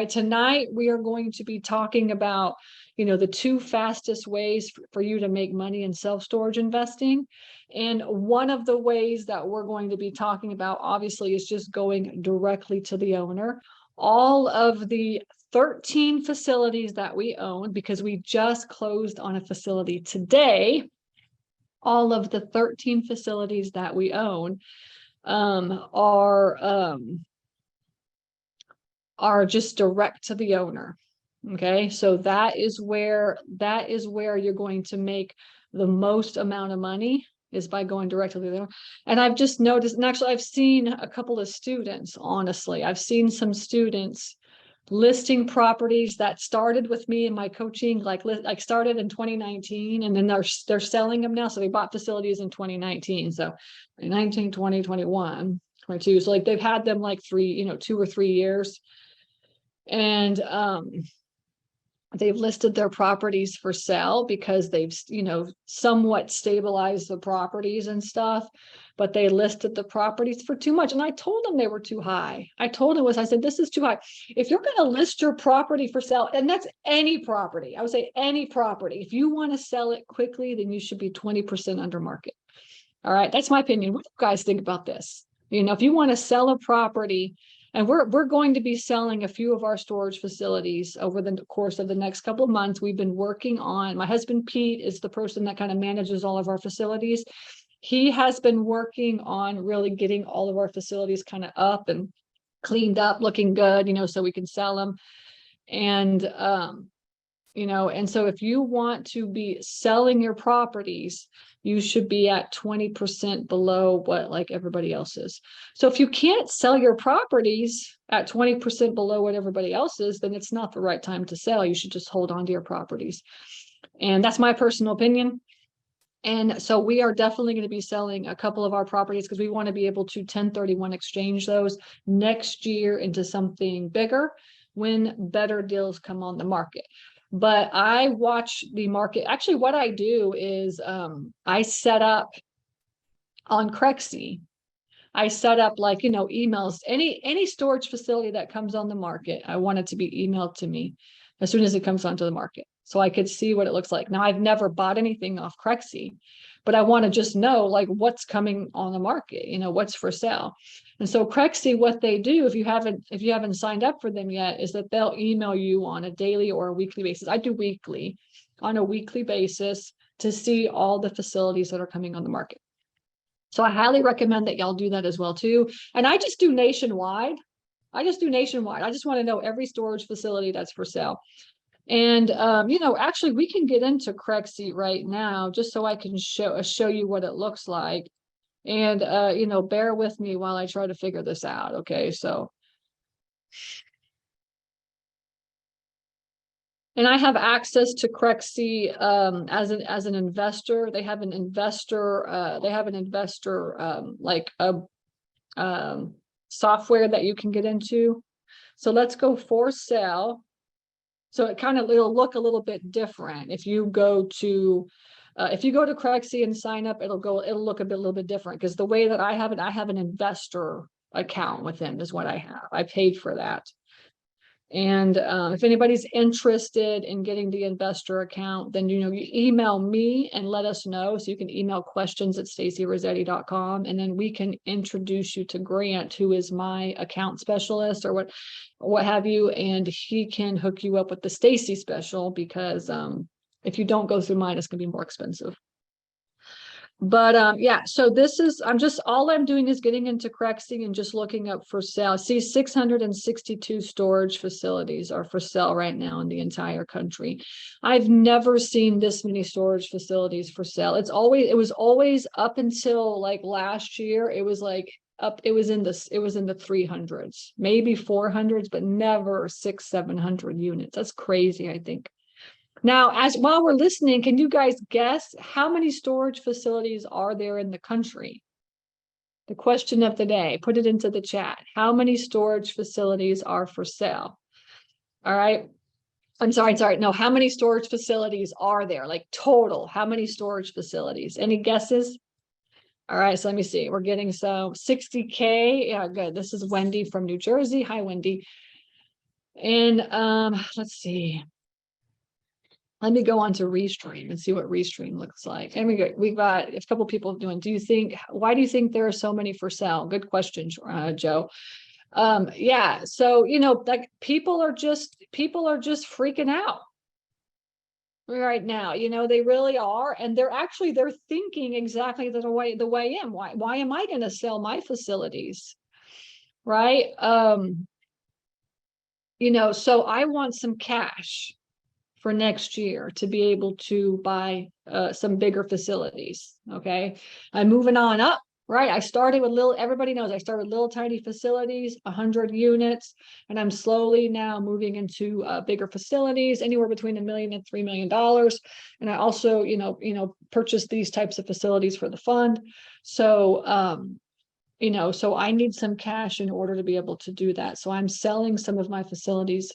right, tonight we are going to be talking about, the two fastest ways for you to make money in self-storage investing. And one of the ways that we're going to be talking about, obviously, is just going directly to the owner. All of the 13 facilities that we own, because we just closed on a facility today, all of the 13 facilities that we own are just direct to the owner. Okay, so that is where you're going to make the most amount of money, is by going directly to the owner. And I've just noticed, and actually I've seen a couple of students, honestly, I've seen some students listing properties that started with me in my coaching, like started in 2019, and then they're selling them now. So they bought facilities in 2019. So 2019, 20, 21, 22. So like they've had them like 2 or 3 years. And they've listed their properties for sale because they've, somewhat stabilized the properties and stuff, but they listed the properties for too much. And I told them they were too high. I said, this is too high. If you're going to list your property for sale, and that's any property, I would say any property, if you want to sell it quickly, then you should be 20% under market. All right. That's my opinion. What do you guys think about this? If you want to sell a property, and we're going to be selling a few of our storage facilities over the course of the next couple of months. We've been working on, my husband, Pete, is the person that kind of manages all of our facilities. He has been working on really getting all of our facilities kind of up and cleaned up, looking good, so we can sell them. And, and so if you want to be selling your properties, you should be at 20% below what like everybody else is. So if you can't sell your properties at 20% below what everybody else is, then it's not the right time to sell. You should just hold on to your properties. And that's my personal opinion. And so we are definitely going to be selling a couple of our properties because we want to be able to 1031 exchange those next year into something bigger when better deals come on the market. But I watch the market. Actually, what I do is I set up on Crexy. I set up emails. Any storage facility that comes on the market, I want it to be emailed to me as soon as it comes onto the market, so I could see what it looks like. Now, I've never bought anything off Crexy, but I want to just know what's coming on the market, what's for sale. And so Crexy, what they do, if you haven't signed up for them yet, is that they'll email you on a daily or a weekly basis. I do weekly, on a weekly basis, to see all the facilities that are coming on the market. So I highly recommend that y'all do that as well too. And I just do nationwide. I just want to know every storage facility that's for sale. And, actually we can get into Crexy right now just so I can show you what it looks like. And, bear with me while I try to figure this out. Okay. So, and I have access to Crexy, as an investor. They have an investor, software that you can get into. So let's go for sale. So it'll look a little bit different. If you go to Crexy and sign up, it'll look a little bit different, because the way that I have it, I have an investor account with them is what I have. I paid for that. And if anybody's interested in getting the investor account, then, you email me and let us know. So you can email questions@stacyrossetti.com, and then we can introduce you to Grant, who is my account specialist or what have you. And he can hook you up with the Stacy special, because if you don't go through mine, it's going to be more expensive. But yeah, so all I'm doing is getting into Crexy and just looking up for sale. See, 662 storage facilities are for sale right now in the entire country. I've never seen this many storage facilities for sale. It was always up until last year. It was in the 300s, maybe 400s, but never 600-700 units. That's crazy, I think. Now, while we're listening, can you guys guess how many storage facilities are there in the country? The question of the day, put it into the chat. How many storage facilities are for sale? All right. I'm sorry. No, how many storage facilities are there? Total, how many storage facilities? Any guesses? All right, so let me see. We're getting 60K. Yeah, good. This is Wendy from New Jersey. Hi, Wendy. And let's see. Let me go on to Restream and see what Restream looks like. And we've got a couple people doing, why do you think there are so many for sale? Good question, Joe. Yeah, so like people are just freaking out right now. They really are, and they're thinking exactly the way I am. Why am I going to sell my facilities? Right? So I want some cash for next year to be able to buy some bigger facilities. Okay. I'm moving on up, right? I started with everybody knows I started with little tiny facilities, 100 units, and I'm slowly now moving into bigger facilities, anywhere between $1 million and $3 million. And I also, purchased these types of facilities for the fund. So, so I need some cash in order to be able to do that. So I'm selling some of my facilities